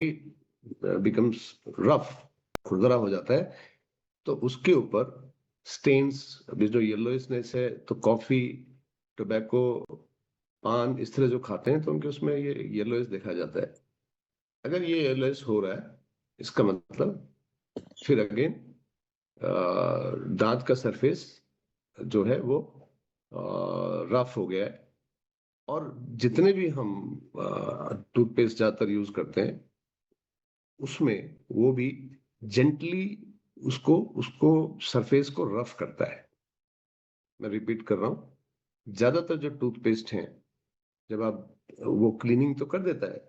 Becomes rough, खुरदरा हो जाता है, तो उसके ऊपर स्टेन्स, अभी जो येलोइशनेस है, तो कॉफी, टोबैको, पान इस तरह जो खाते हैं तो उनके उसमें ये येलोइश देखा जाता है। अगर ये येलोइश हो रहा है, इसका मतलब फिर अगेन दांत का सरफेस जो है वो रफ हो गया है। और जितने भी हम टूथपेस्ट ज्यादातर यूज करते हैं उसमें वो भी जेंटली उसको उसको सरफेस को रफ करता है। मैं रिपीट कर रहा हूं, ज्यादातर जो टूथपेस्ट हैं जब आप वो क्लीनिंग तो कर देता है,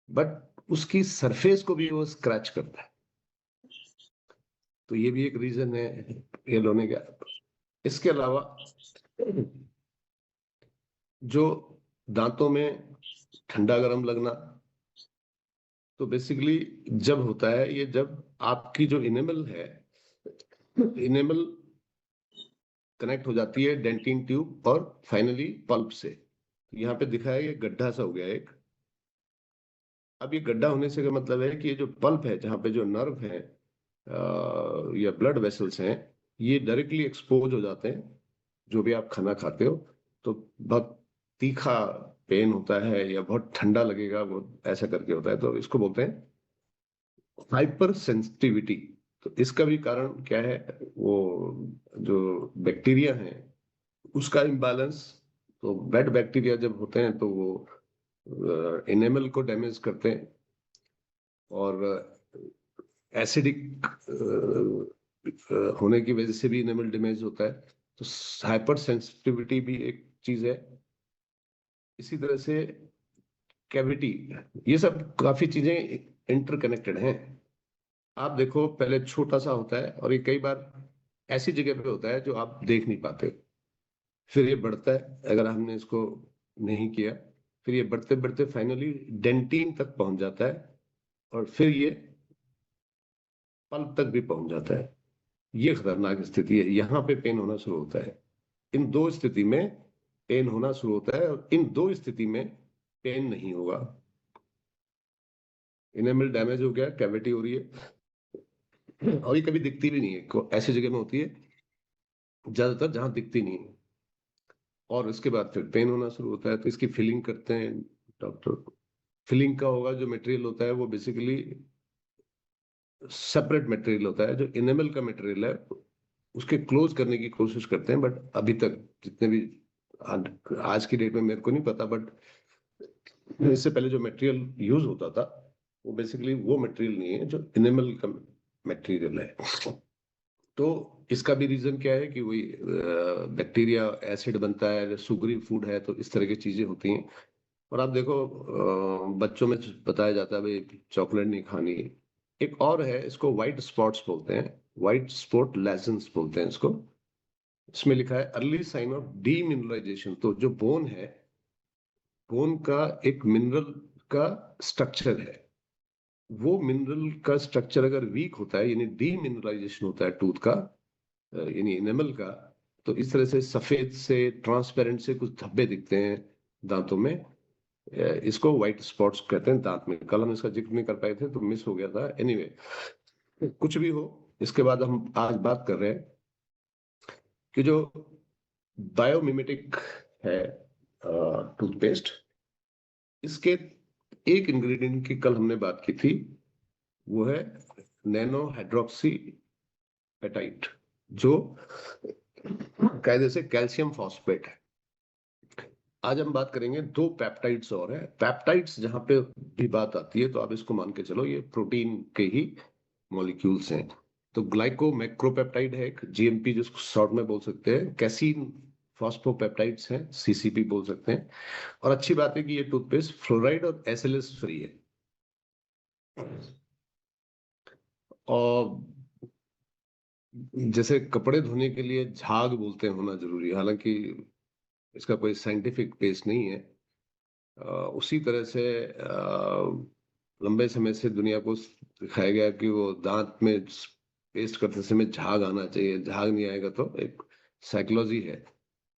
बट उसकी सरफेस को भी वो स्क्रैच करता है। तो ये भी एक रीजन है फेल होने का। इसके अलावा जो दांतों में ठंडा गरम लगना, तो बेसिकली जब होता है ये, जब आपकी जो इनेमल है, इनेमल कनेक्ट हो जाती है डेंटिन ट्यूब और फाइनली पल्प से। यहाँ पे दिखा है ये गड्ढा सा हो गया एक। अब ये गड्ढा होने से का मतलब है कि ये जो पल्प है, जहाँ पे जो नर्व है या ब्लड वेसल्स हैं, ये डायरेक्टली एक्सपोज हो जाते हैं। जो भी आप खाना खाते हो तो बहुत तीखा पेन होता है या बहुत ठंडा लगेगा, वो ऐसा करके होता है, तो इसको बोलते हैं हाइपर सेंसिटिविटी। तो इसका भी कारण क्या है, वो जो बैक्टीरिया है उसका इम्बैलेंस। तो बैड बैक्टीरिया जब होते हैं तो वो इनेमल को डैमेज करते हैं, और एसिडिक होने की वजह से भी इनेमल डैमेज होता है। तो हाइपर सेंसिटिविटी भी एक चीज है। इसी तरह से कैविटी, ये सब काफी चीजें इंटरकनेक्टेड हैं। आप देखो, पहले छोटा सा होता है और ये कई बार ऐसी जगह पे होता है जो आप देख नहीं पाते, फिर ये बढ़ता है अगर हमने इसको नहीं किया, फिर ये बढ़ते बढ़ते फाइनली डेंटिन तक पहुंच जाता है, और फिर ये पल्प तक भी पहुंच जाता है। ये खतरनाक स्थिति है, यहाँ पे पेन होना शुरू होता है। इन दो स्थिति में पेन होना शुरू होता है, और इन दो स्थिति में पेन नहीं होगा। इनेमल डैमेज हो गया, कैविटी हो रही है, और ये कभी दिखती भी नहीं है, ऐसी जगह में होती है ज्यादातर जहां दिखती नहीं है। और उसके बाद फिर पेन होना शुरू होता है, तो इसकी फिलिंग करते हैं डॉक्टर। फिलिंग का होगा, जो मटेरियल होता है वो बेसिकली सेपरेट मटेरियल होता है। जो इनेमल का मटेरियल है उसके क्लोज करने की कोशिश करते हैं, बट अभी तक जितने भी आज की डेट में मेरे को नहीं पता, बट इससे पहले जो मटेरियल यूज होता था वो बेसिकली वो मटेरियल नहीं है जो इनेमल का मटेरियल है। तो इसका भी रीजन क्या है कि वही बैक्टीरिया एसिड बनता है, सुगरी फूड है, तो इस तरह की चीजें होती हैं। और आप देखो बच्चों में बताया जाता है भाई चॉकलेट नहीं खानी। एक और है, इसको व्हाइट स्पॉट्स बोलते हैं, व्हाइट स्पॉट लेजन्स बोलते हैं इसको। इसमें लिखा है अर्ली साइन ऑफ डीमिनरलाइजेशन। तो जो बोन है, बोन का एक मिनरल का स्ट्रक्चर है, वो मिनरल का स्ट्रक्चर अगर वीक होता है, यानी डीमिनरलाइजेशन होता है टूथ का, यानी एनिमल का, तो इस तरह से सफेद से ट्रांसपेरेंट से कुछ धब्बे दिखते हैं दांतों में। इसको व्हाइट स्पॉट्स कहते हैं दांत में। कल हम इसका जिक्र नहीं कर पाए थे तो मिस हो गया था। एनीवे, कुछ भी हो, इसके बाद हम आज बात कर रहे हैं कि जो बायोमिमेटिक है टूथपेस्ट, इसके एक इंग्रेडिएंट की कल हमने बात की थी, वो है नैनो हाइड्रोक्सी पेटाइट, जो कायदे से कैल्शियम फॉस्फेट है। आज हम बात करेंगे दो पेप्टाइड्स और है। पेप्टाइड्स जहां पे भी बात आती है तो आप इसको मान के चलो ये प्रोटीन के ही मॉलिक्यूल्स हैं। तो ग्लाइको मैक्रोपेप्टाइड है एक, जीएमपी जिसको शॉर्ट में बोल सकते हैं, कैसीन फॉस्फोपेप्टाइड्स हैं, सीसीपी बोल सकते हैं। और अच्छी बात है कि ये टूथपेस्ट फ्लोराइड और एसएलएस फ्री है। और जैसे कपड़े धोने के लिए झाग बोलते हैं होना जरूरी है, हालांकि इसका कोई साइंटिफिक बेस नहीं है। उसी तरह से लंबे समय से दुनिया को दिखाया गया कि वो दांत में पेस्ट करते समय झाग आना चाहिए, झाग नहीं आएगा तो एक साइकोलॉजी है।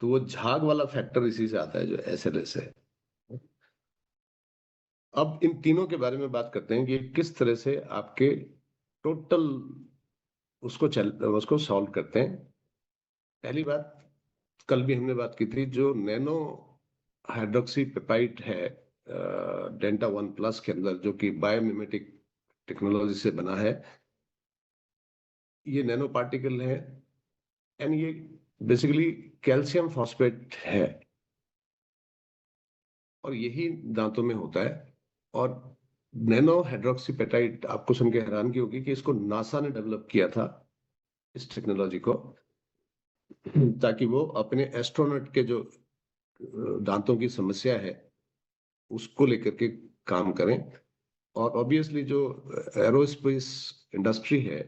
तो वो झाग वाला फैक्टर इसी से आता है जो एसएलएस है। अब इन तीनों के बारे में बात करते हैं कि किस तरह से आपके टोटल उसको सॉल्व करते हैं। पहली बात, कल भी हमने बात की थी, जो नैनो हाइड्रोक्सी पेप्टाइड है डेल्टा 1+ के अंदर, जो कि बायोमिमेटिक टेक्नोलॉजी से बना है। ये नैनो पार्टिकल है एंड ये बेसिकली कैल्शियम फॉस्फेट है और यही दांतों में होता है। और नैनो हाइड्रोक्सीपेटाइट, आपको सुन के हैरानगी होगी कि इसको नासा ने डेवलप किया था, इस टेक्नोलॉजी को, ताकि वो अपने एस्ट्रोनॉट के जो दांतों की समस्या है उसको लेकर के काम करें। और ऑब्वियसली जो एरोस्पेस इंडस्ट्री है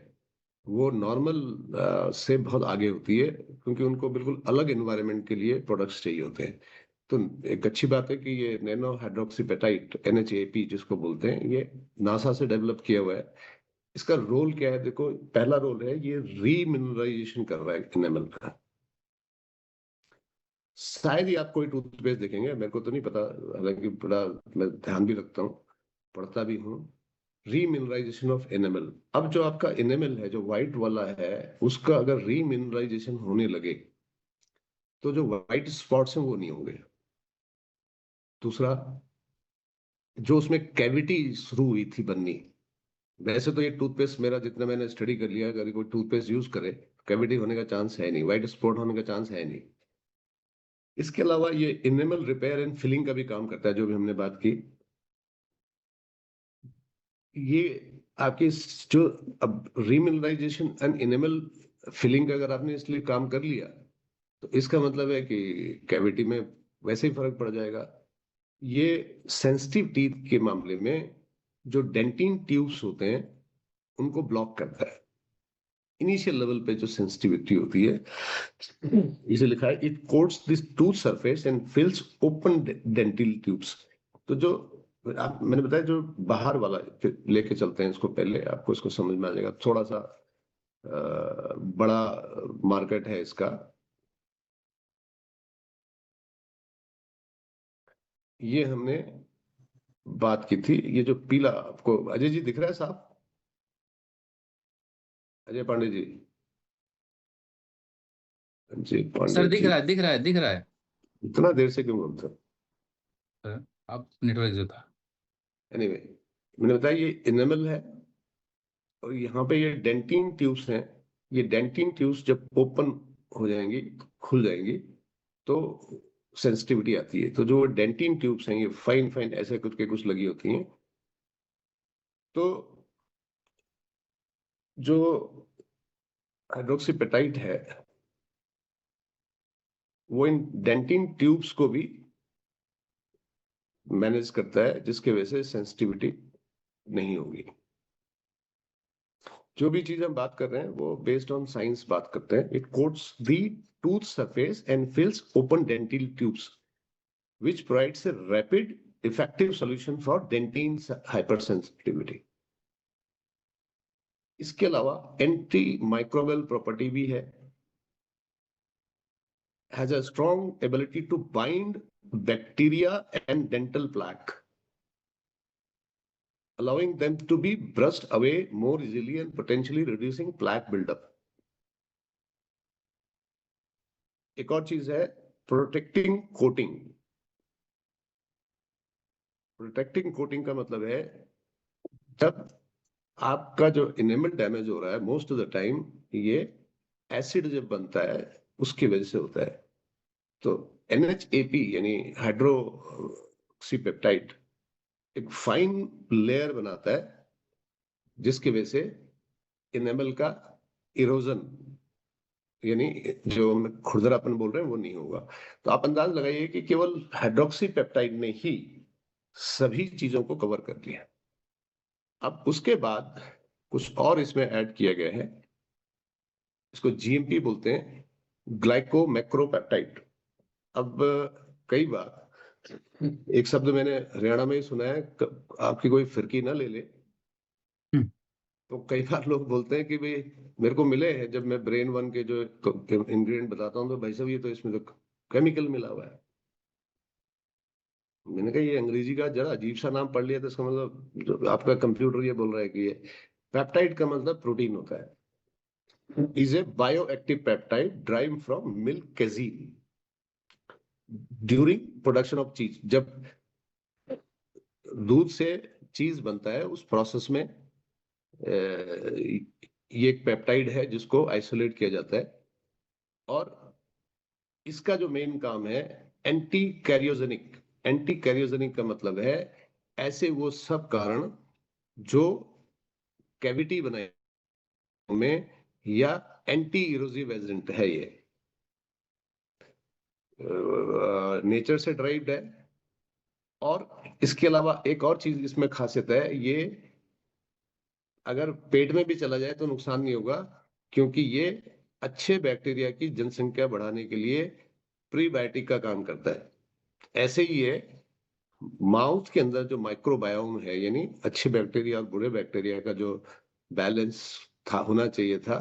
वो नॉर्मल से बहुत आगे होती है, क्योंकि उनको बिल्कुल अलग एनवायरनमेंट के लिए प्रोडक्ट्स चाहिए होते हैं। तो एक अच्छी बात है कि ये नैनो हाइड्रोक्सीपेटाइट NHAP जिसको बोलते हैं, ये नासा से डेवलप किया हुआ है। इसका रोल क्या है? देखो, पहला रोल है ये रीमिनरलाइजेशन कर रहा है एनिमल का। शायद ही आप कोई टूथपेस्ट देखेंगे, मेरे को तो नहीं पता, हालांकि बड़ा मैं ध्यान भी रखता हूँ, पढ़ता भी हूँ। Remineralisation of animal. अब जो आपका एनिमल है, जो व्हाइट वाला है, उसका अगर रीमिनरलाइजेशन होने लगे तो जो व्हाइट स्पॉट्स हैं वो नहीं होंगे। दूसरा, जो उसमें कैविटी शुरू हुई थी बननी, वैसे तो ये टूथपेस्ट, मेरा जितना मैंने स्टडी कर लिया, अगर कोई टूथपेस्ट यूज करे, कैविटी होने का चांस है नहीं, व्हाइट स्पॉट होने का चांस है नहीं। इसके अलावा ये इनेमल रिपेयर एंड फिलिंग का भी काम करता है, जो भी हमने बात की। ये आपकी जो अब रीमिनरलाइजेशन एंड इनेमल फिलिंग का अगर आपने इसलिए काम कर लिया, तो इसका मतलब है कि कैविटी में वैसे ही फर्क पड़ जाएगा। ये सेंसिटिव टीथ के मामले में जो डेंटिन ट्यूब्स होते हैं उनको ब्लॉक करता है। इनिशियल लेवल पे जो सेंसिटिविटी होती है, इसे लिखा है it coats this tooth surface and fills open dentinal tubes. तो जो मैंने बताया, जो बाहर वाला लेके चलते हैं इसको, पहले आपको इसको समझ में आ जाएगा। थोड़ा सा बड़ा मार्केट है इसका। ये हमने बात की थी। ये जो पीला, आपको अजय जी दिख रहा है साहब? अजय पांडे जी? जी सर पांडे दिख जी, रहा है, दिख रहा है, दिख रहा है। इतना देर से क्यों बोलते हैं? सर, अब नेटवर्क जो था। एनीवे, मैंने बताया ये इनेमल है और यहाँ पे ये डेंटिन ट्यूब्स हैं। ये डेंटिन ट्यूब्स जब ओपन हो जाएंगी, खुल जाएंगी, तो सेंसिटिविटी आती है। तो जो डेंटिन ट्यूब्स हैं, ये फाइन फाइन ऐसे कुछ के कुछ लगी होती हैं। तो जो हाइड्रोक्सीपेटाइट है वो इन डेंटिन ट्यूब्स को भी मैनेज करता है, जिसकी वजह से सेंसिटिविटी नहीं होगी। जो भी चीज हम बात कर रहे हैं वो बेस्ड ऑन साइंस बात करते हैं। It coats the tooth surface and fills open dentinal tubes which provides a rapid effective solution for dentine hypersensitivity. इसके अलावा एंटी माइक्रोबियल प्रॉपर्टी भी है। has a strong ability to bind bacteria and dental plaque, allowing them to be brushed away more easily and potentially reducing plaque buildup. एक और चीज है protecting coating. Protecting coating का मतलब है, जब आपका जो इनेमल डैमेज हो रहा है, मोस्ट ऑफ द टाइम ये एसिड जब बनता है उसकी वजह से होता है। तो NHAP यानी हाइड्रोक्सीपेप्टाइड एक फाइन लेयर बनाता है, जिसकी वजह से इनेमल का इरोजन यानी जो हम खुरदरापन बोल रहे हैं वो नहीं होगा। तो आप अंदाज लगाइए कि केवल हाइड्रोक्सीपेप्टाइड ने ही सभी चीजों को कवर कर लिया। अब उसके बाद कुछ और इसमें ऐड किया गया है, इसको GMP बोलते हैं, ग्लाइको मैक्रोपेप्टाइड। अब कई बार एक शब्द मैंने हरियाणा में ही सुना है, आपकी कोई फिरकी ना ले ले। हम्म। तो कई बार लोग बोलते हैं कि भाई, मेरे को मिले हैं जब मैं ब्रेन वन के जो इंग्रेडिएंट बताता हूँ, तो भाई साहब ये तो इसमें तो केमिकल मिला हुआ है। मैंने कहा ये अंग्रेजी का जरा अजीब सा नाम पढ़ लिया तो इसका मतलब आपका कंप्यूटर ये बोल रहा है कि ये पेप्टाइड का मतलब प्रोटीन होता है। Is a bioactive peptide derived from milk casein during production of cheese. जब दूध से चीज बनता है उस प्रोसेस में ये एक पेप्टाइड है जिसको आइसोलेट किया जाता है, और इसका जो मेन काम है एंटी कैरियोजेनिक। एंटी कैरियोजेनिक का मतलब है ऐसे वो सब कारण जो कैविटी बनाए में, या एंटी इरोजिव एजेंट है, ये नेचर से ड्राइव्ड है। और इसके अलावा एक और चीज इसमें खासियत है, ये अगर पेट में भी चला जाए तो नुकसान नहीं होगा, क्योंकि ये अच्छे बैक्टीरिया की जनसंख्या बढ़ाने के लिए प्रीबायोटिक का काम करता है। ऐसे ही है माउथ के अंदर जो माइक्रोबायोम है, यानी अच्छे बैक्टीरिया और बुरे बैक्टीरिया का जो बैलेंस था, होना चाहिए था।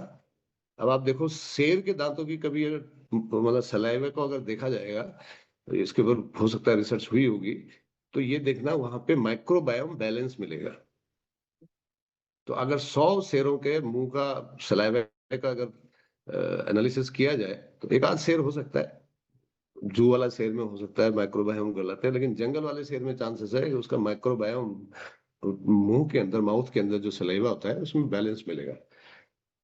अब आप देखो शेर के दांतों की कभी अगर मतलब सलाइवा को अगर देखा जाएगा, तो इसके ऊपर हो सकता है रिसर्च हुई होगी, तो ये देखना वहां पे माइक्रोबायोम बैलेंस मिलेगा। तो अगर 100 शेरों के मुंह का सलाइवा का अगर एनालिसिस किया जाए तो एक आध शेर हो सकता है, जू वाला शेर में हो सकता है माइक्रोबायोम गलत है, लेकिन जंगल वाले शेर में चांसेस है कि उसका माइक्रोबायोम मुंह के अंदर, माउथ के अंदर जो सलाइवा होता है उसमें बैलेंस मिलेगा।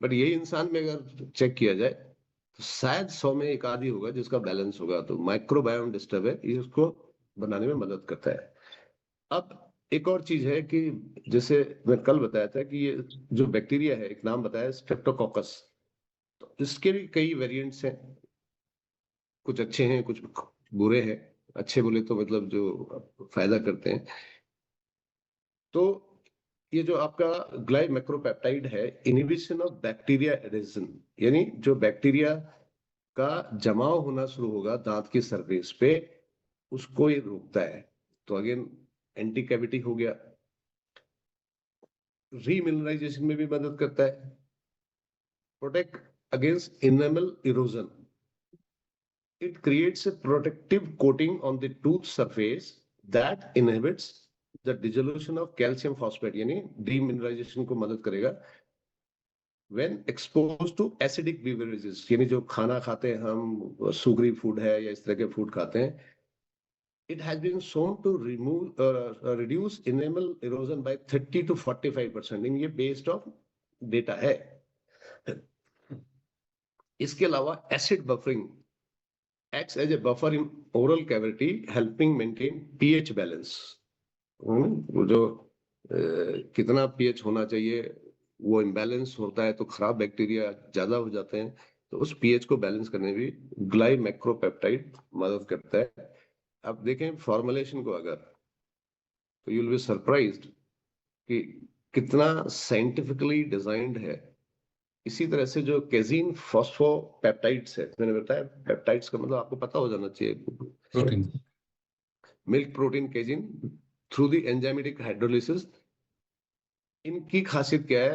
बट यही इंसान में अगर चेक किया जाए तो शायद 100 में एक आधी होगा जिसका बैलेंस होगा। तो माइक्रोबायोम डिस्टर्ब है, ये उसको बनाने में मदद करता है। अब एक और चीज है कि जैसे मैं कल बताया था कि ये जो बैक्टीरिया है, एक नाम बताया स्ट्रेप्टोकोकस, तो इसके भी कई वेरिएंट्स हैं। कुछ अच्छे हैं, कुछ बुरे हैं। अच्छे बोले तो मतलब जो फायदा करते हैं। तो ये जो आपका ग्लाइमेक्रोपेप्टाइड है, इनहिबिशन ऑफ बैक्टीरिया एडेशन, यानी जो बैक्टीरिया का जमाव होना शुरू होगा दांत की सरफेस पे, उसको ये रोकता है। तो अगेन एंटी कैविटी हो गया, रीमिनरलाइजेशन में भी मदद करता है, protect against enamel erosion. It creates a protective coating on the tooth surface that inhibits the dissolution of calcium phosphate, यानी डीमिनरलाइजेशन को मदद करेगा when exposed to acidic beverages, यानी जो खाना खाते हैं हम, सुगरी फूड है या इस तरह के फूड खाते हैं, it has been shown to reduce enamel erosion by 30 to 45%। ये बेस्ड ऑफ डेटा है। इसके अलावा acid buffering acts as a buffer in oral cavity, helping maintain pH balance। वो जो कितना pH होना चाहिए, वो इम्बैलेंस होता है तो खराब बैक्टीरिया ज्यादा हो जाते हैं, तो उस pH को बैलेंस करने में भी ग्लाइमेक्रोपेप्टाइड मदद करता है। अब देखें फॉर्मुलेशन को अगर, तो यू विल बी सरप्राइज्ड कि कितना साइंटिफिकली डिजाइंड है। इसी तरह से जो केजीन फॉस्फोपेप्टाइड्स है, मैंने बताया पेप्टाइड्स का मतलब आपको पता हो जाना चाहिए, protein. Milk protein केजीन through the enzymatic hydrolysis. इनकी खासियत क्या है,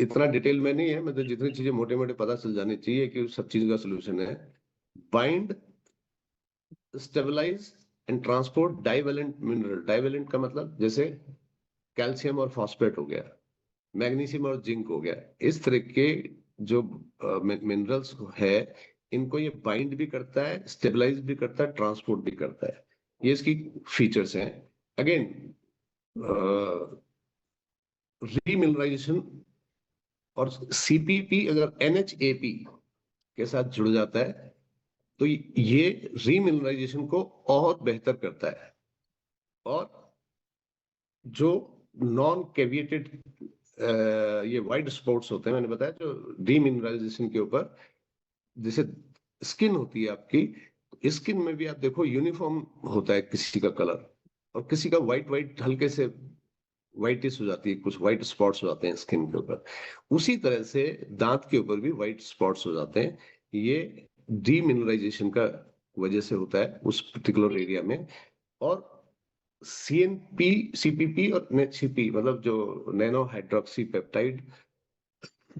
इतना डिटेल में नहीं है, मतलब जितनी चीजें मोटे मोटे पता चल जानी चाहिए कि सब चीज का सोल्यूशन है। Bind, stabilize and transport divalent mineral. Divalent का मतलब जैसे कैल्शियम और फॉस्फेट हो गया, मैग्नीशियम और जिंक हो गया, इस तरह के जो मिनरल्स है, इनको ये बाइंड भी करता है, स्टेबलाइज भी करता है, ट्रांसपोर्ट भी करता है। ये इसकी फीचर्स हैं। अगेन रीमिनरलाइजेशन और सीपीपी अगर एनएचएपी के साथ जुड़ जाता है तो ये रीमिनरलाइजेशन को और बेहतर करता है। और जो नॉन कैविएटेड ये वाइट स्पॉट्स होते हैं, मैंने बताया जो डीमिनरलाइजेशन के ऊपर, जैसे स्किन होती है आपकी, स्किन में भी आप देखो यूनिफॉर्म होता है किसी का कलर, और किसी का व्हाइट व्हाइट हल्के से व्हाइटिश हो जाती है, कुछ व्हाइट स्पॉट्स हो जाते हैं स्किन के ऊपर। उसी तरह से दांत के ऊपर भी व्हाइट स्पॉट्स हो जाते हैं। ये डीमिनरलाइजेशन का वजह से होता है उस पर्टिकुलर एरिया में। और सीएनपी, सीपीपी और एनएचसीपी मतलब जो नैनो हाइड्रोक्सी पेप्टाइड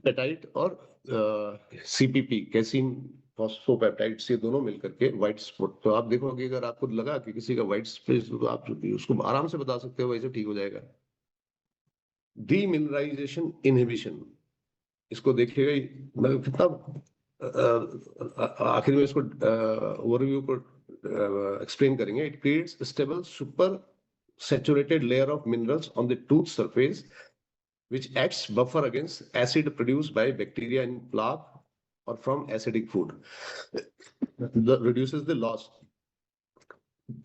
पेटाइट और सीपीपी कैसीन फॉस्फोपेप्टाइड्स, ये दोनों मिलकर के व्हाइट स्पॉट। तो आप देखोगे अगर आपको लगा कि किसी का व्हाइट स्पॉट, तो आप उसको आराम से बता सकते हो वैसे ठीक हो जाएगा। डीमिनरलाइजेशन इनहिबिशन, इसको देखिएगा मतलब कितना आखिर में इसको ओवरव्यू को एक्सप्लेन करेंगे। It creates stable super saturated layer of minerals on the tooth surface which acts buffer against acid produced by bacteria in plaque or from acidic food. Reduces the loss.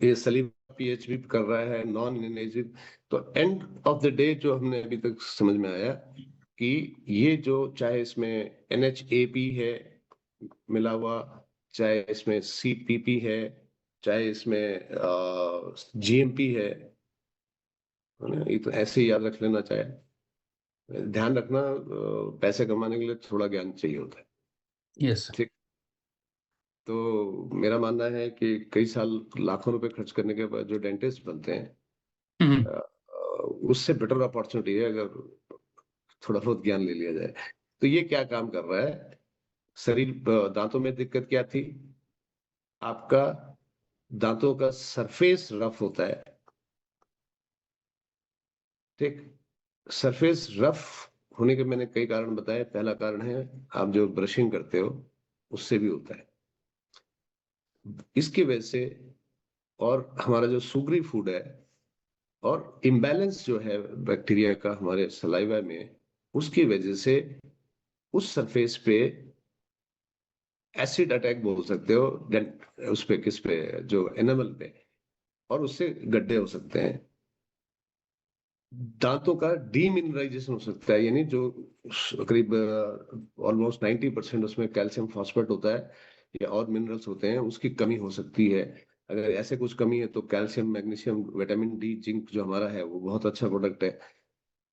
ये सलीवा pH भी कर रहा है, non invasive. तो end of the day जो हमने अभी तक समझ में आया कि ये जो चाहे इसमें NHAP है मिला हुआ, चाहे इसमें CPP है, चाहे इसमें GMP है ना, ये तो ऐसे ही याद रख लेना। चाहे ध्यान रखना, पैसे कमाने के लिए थोड़ा ज्ञान चाहिए होता है। यस। ठीक। तो मेरा मानना है कि कई साल लाखों रुपए खर्च करने के बाद जो डेंटिस्ट बनते हैं, हम्म। उससे बेटर अपॉर्चुनिटी है अगर थोड़ा बहुत ज्ञान ले लिया जाए। तो ये क्या काम कर रहा है, शरीर दांतों में दिक्कत क्या थी, आपका दांतों का सरफेस रफ होता है। ठीक। सरफेस रफ होने के मैंने कई कारण बताए। पहला कारण है आप जो ब्रशिंग करते हो उससे भी होता है, इसकी वजह से। और हमारा जो सुगरी फूड है और इम्बैलेंस जो है बैक्टीरिया का हमारे सलाइवा में, उसकी वजह से उस सरफेस पे एसिड अटैक बोल सकते हो, उस पे किस पे, जो एनिमल पे, और उससे गड्ढे हो सकते हैं। दांतों का डीमिनरलाइजेशन हो सकता है, यानी जो करीब ऑलमोस्ट 90% उसमें कैल्शियम फॉस्फेट होता है या और मिनरल्स होते हैं, उसकी कमी हो सकती है। अगर ऐसे कुछ कमी है तो calcium, magnesium, vitamin D, zinc जो हमारा है वो बहुत अच्छा प्रोडक्ट है।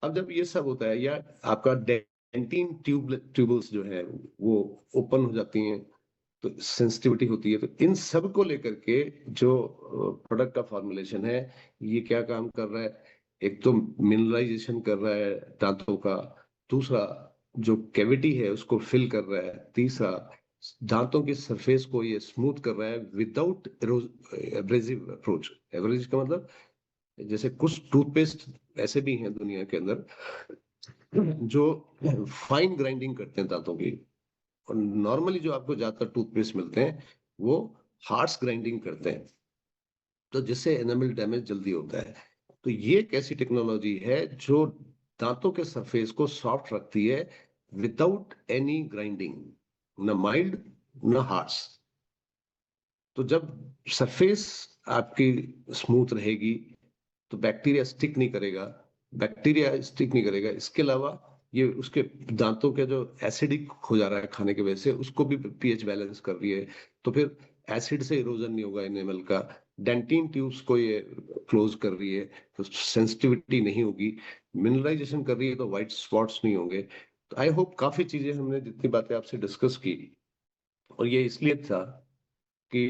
अब जब ये सब होता है, या आपका डेंटिन ट्यूबल्स जो है वो ओपन हो जाती हैं, तो सेंसिटिविटी होती है। तो इन सब को लेकर के जो प्रोडक्ट का फॉर्मुलेशन है, ये क्या काम कर रहा है, एक तो मिनरलाइजेशन कर रहा है दांतों का, दूसरा जो कैविटी है उसको फिल कर रहा है, तीसरा दांतों की सरफेस को ये स्मूथ कर रहा है विदाउट एब्रेसिव अप्रोच। एब्रेसिव का मतलब, जैसे कुछ टूथपेस्ट ऐसे भी हैं दुनिया के अंदर जो फाइन ग्राइंडिंग करते हैं दांतों की, और नॉर्मली जो आपको ज्यादातर टूथपेस्ट मिलते हैं वो हार्श ग्राइंडिंग करते हैं, तो जिससे एनामल डैमेज जल्दी होता है। तो ये एक ऐसी टेक्नोलॉजी है जो दांतों के सरफेस को सॉफ्ट रखती है विदाउट एनी ग्राइंडिंग, न माइल्ड न हार्श। तो जब सरफेस आपकी स्मूथ रहेगी तो बैक्टीरिया स्टिक नहीं करेगा, बैक्टीरिया स्टिक नहीं करेगा। इसके अलावा ये उसके दांतों के जो एसिडिक हो जा रहा है खाने की वजह से, उसको भी पीएच बैलेंस कर रही है। तो फिर एसिड से इरोजन नहीं होगा एनिमल का। डेंटिन ट्यूब्स को ये क्लोज कर रही है, तो सेंसिटिविटी नहीं होगी। मिनरलाइजेशन कर रही है तो व्हाइट स्पॉट्स नहीं होंगे। तो आई होप काफी चीजें हमने जितनी बातें आपसे डिस्कस की, और ये इसलिए था कि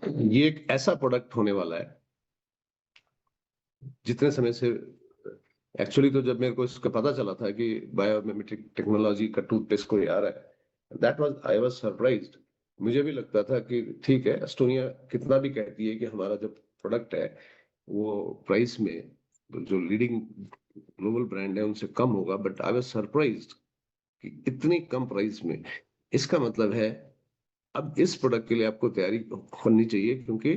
ये एक ऐसा प्रोडक्ट होने वाला है जितने समय से, एक्चुअली तो जब मेरे को इसका पता चला था कि बायोमिमेटिक टेक्नोलॉजी का टूथपेस्ट कोई आ रहा है, that was I was surprised. मुझे भी लगता था कि ठीक है, एस्टोनिया कितना भी कहती है कि हमारा जो प्रोडक्ट है वो प्राइस में जो लीडिंग ग्लोबल ब्रांड है उनसे कम होगा, बट आई वाज सरप्राइज्ड कि इतनी कम प्राइस में। इसका मतलब है अब इस प्रोडक्ट के लिए आपको तैयारी करनी चाहिए, क्योंकि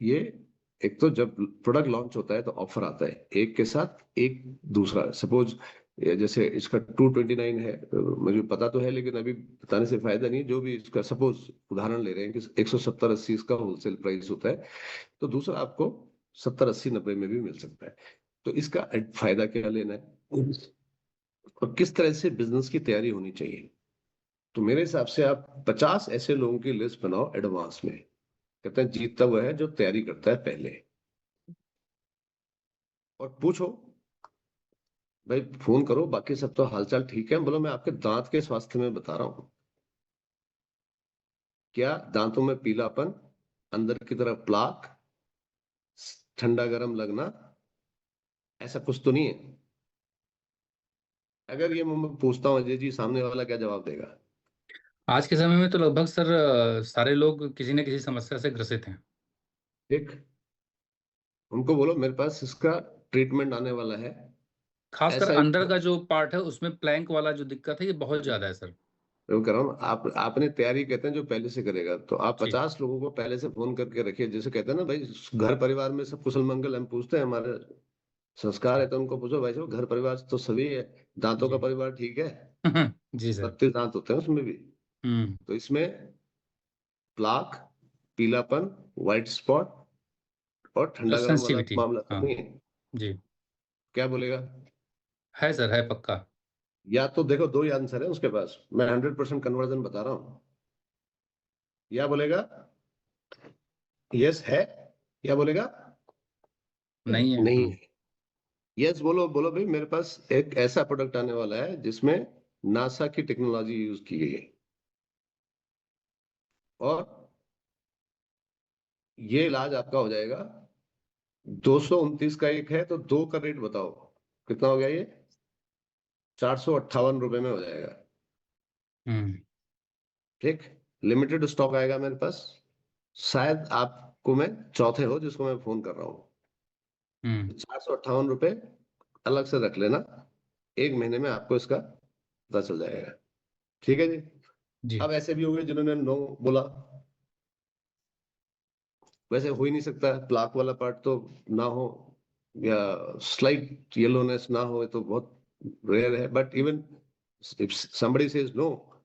ये, एक तो जब प्रोडक्ट लॉन्च होता है तो ऑफर आता है एक के साथ एक दूसरा। सपोज जैसे इसका 229 है, मुझे पता तो है लेकिन अभी बताने से फायदा नहीं। जो भी इसका सपोज उदाहरण ले रहे हैं कि 170-80 इसका होलसेल प्राइस होता है, तो दूसरा आपको 70-80-90 में भी मिल सकता है। तो इसका फायदा क्या लेना है और किस तरह से बिजनेस की तैयारी होनी चाहिए। तो मेरे हिसाब से आप 50 ऐसे लोगों की लिस्ट बनाओ एडवांस में। कहते हैं जीतता वह है जो तैयारी करता है पहले। और पूछो, भाई फोन करो, बाकी सब तो हालचाल ठीक है, बोलो मैं आपके दांत के स्वास्थ्य में बता रहा हूँ। क्या दांतों में पीलापन, अंदर की तरफ प्लाक, ठंडा गर्म लगना, ऐसा कुछ तो नहीं है? अगर ये मैं पूछता हूँ अजय जी, सामने वाला क्या जवाब देगा? आज के समय में तो लगभग सर सारे लोग किसी न किसी समस्या से ग्रसित हैं। ठीक, उनको बोलो मेरे पास इसका ट्रीटमेंट आने वाला है। खासकर ऐसा ही अंदर का जो पार्ट है उसमें प्लैंक वाला जो दिक्कत है ये बहुत ज्यादा है सर। वो कर रहा हूँ, आप आपने तैयारी कहते हैं जो पहले से करेगा, तो आप जी 50 लोगों को पहले से फोन करके रखिए, जैसे कहते हैं ना भाई, घर परिवार में सब कुशल मंगल हम पूछते हैं, हमारे संस्कार है, जी तो उनको पूछो भाई साहब घर परिवार तो सभी है, दांतों का जी परिवार ठीक है, जी सर। 32 दांत होते हैं उसमें भी। हम्म। तो इसमें प्लाक, पीलापन, व्हाइट स्पॉट और तो ठंडा गर्म वाला सेंसिटिविटी। मामला तो हाँ नहीं है? जी। क्या बोलेगा? है सर, है पक्का। या तो देखो दो ही आंसर है उसके पास, मैं 100% कन्वर्जन बता रहा हूँ। या बोलेगा यस है, या बोलेगा नहीं है। नहीं है। यस बोलो, बोलो भाई मेरे पास एक ऐसा प्रोडक्ट आने वाला है जिसमें नासा की टेक्नोलॉजी यूज की गई है, और ये इलाज आपका हो जाएगा। 229 का एक है, तो दो का रेट बताओ कितना हो गया ये? 458 रुपए में हो जाएगा। हम्म। ठीक, लिमिटेड स्टॉक आएगा मेरे पास। शायद आपको मैं चौथे हो जिसको मैं फोन कर रहा हूँ। हम्म। 458 रुपए अलग से रख लेना, एक महीने में आपको इसका पता चल जाएगा। ठीक है जी। जी अब ऐसे भी होंगे जिन्होंने नो बोला, वैसे हो ही नहीं सकता, प्लाक वाला पार्ट तो ना हो, या स्लाइट येलोनेस ना हो, ये तो बहुत रेयर है। But even if somebody says no,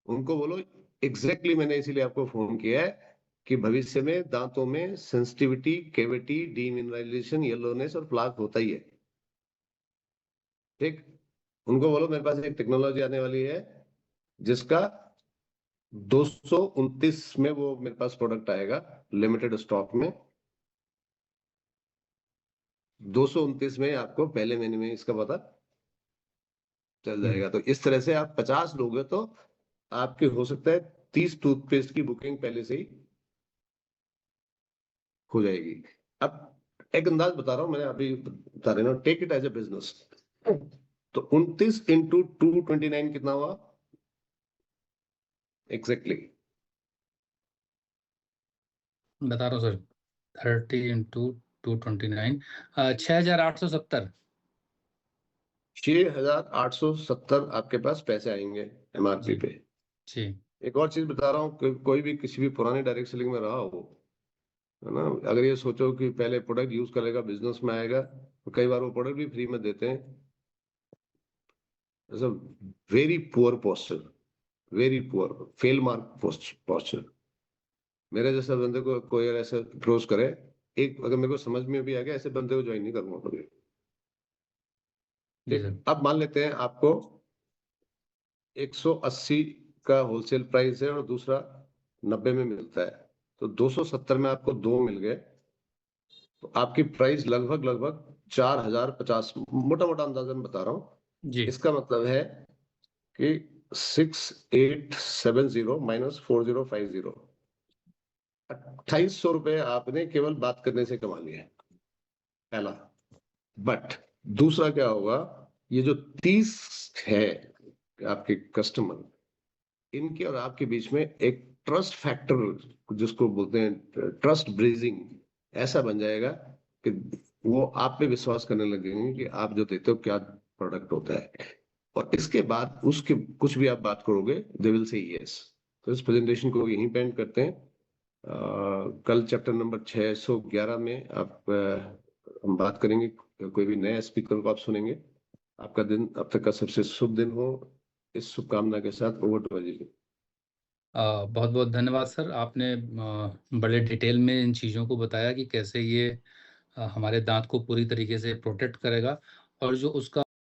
उनको बोलो एग्जैक्टली मैंने इसीलिए आपको फोन किया है कि भविष्य में दांतों में सेंसिटिविटी, केविटी, डीमिनरलाइजेशन, येलोनेस और प्लाक होता ही है। ठीक, उनको बोलो मेरे पास एक टेक्नोलॉजी आने वाली है जिसका 229 में वो मेरे पास प्रोडक्ट आएगा, लिमिटेड स्टॉक में। 229 में आपको पहले महीने में इसका पता चल हम्म। जाएगा। तो इस तरह से आप 50 लोग हैं, तो आपके हो सकता है 30 टूथपेस्ट की बुकिंग पहले से ही हो जाएगी। अब एक अंदाज बता रहा हूं, मैंने अभी बता रहा हूँ, take it as a business. तो 29 × 229 कितना हुआ एग्जैक्टली? बता रहा हूँ सर। 30 × 229, 6870। 6870 आपके पास पैसे आएंगे एमआरपी जी पे। जी एक और चीज बता रहा हूँ कि कोई भी किसी भी पुराने डायरेक्ट सेलिंग में रहा हो, है ना, अगर ये सोचो कि पहले प्रोडक्ट यूज करेगा बिजनेस में आएगा, तो कई बार वो प्रोडक्ट भी फ्री में देते हैं। Very poor posture, very poor fail mark posture. मेरे जैसा बंदे को कोई अगर ऐसे अप्रोच करे, एक अगर मेरे को समझ में भी आ गया, ऐसे बंदे को ज्वाइन नहीं करूंगा कभी। जी ठीक, सर। अब मान लेते हैं आपको 180 का होलसेल प्राइस है और दूसरा 90 में मिलता है, तो 270 में आपको दो मिल गए, तो आपकी प्राइस लगभग लगभग 4050, मोटा मोटा अंदाजन बता रहा हूँ। जी इसका मतलब है कि 6870 माइनस 4050, 2800 रुपये आपने केवल बात करने से कमा लिया, पहला। बट दूसरा क्या होगा, ये जो 30 है आपके कस्टमर, इनके और आपके बीच में एक ट्रस्ट फैक्टर, जिसको बोलते हैं ट्रस्ट ब्रीजिंग, ऐसा बन जाएगा कि वो आप पे विश्वास करने लगेंगे कि आप जो देते हो क्या प्रोडक्ट होता है। और इसके बाद उसके कुछ भी आप बात करोगे, दे विल से यस। तो इस प्रेजेंटेशन को यहीं पेंड करते हैं। कल चैप्टर नंबर 611 में आप हम बात करेंगे, कोई भी नया स्पीकर को आप सुनेंगे। आपका दिन अब तक का सबसे शुभ दिन हो, इस शुभकामना के साथ ओवर टू अजय जी। बहुत बहुत धन्यवाद सर। आपने बड़े डिटेल में इन चीज़ों को बताया कि कैसे ये हमारे दांत को पूरी तरीके से प्रोटेक्ट करेगा, और जो उसका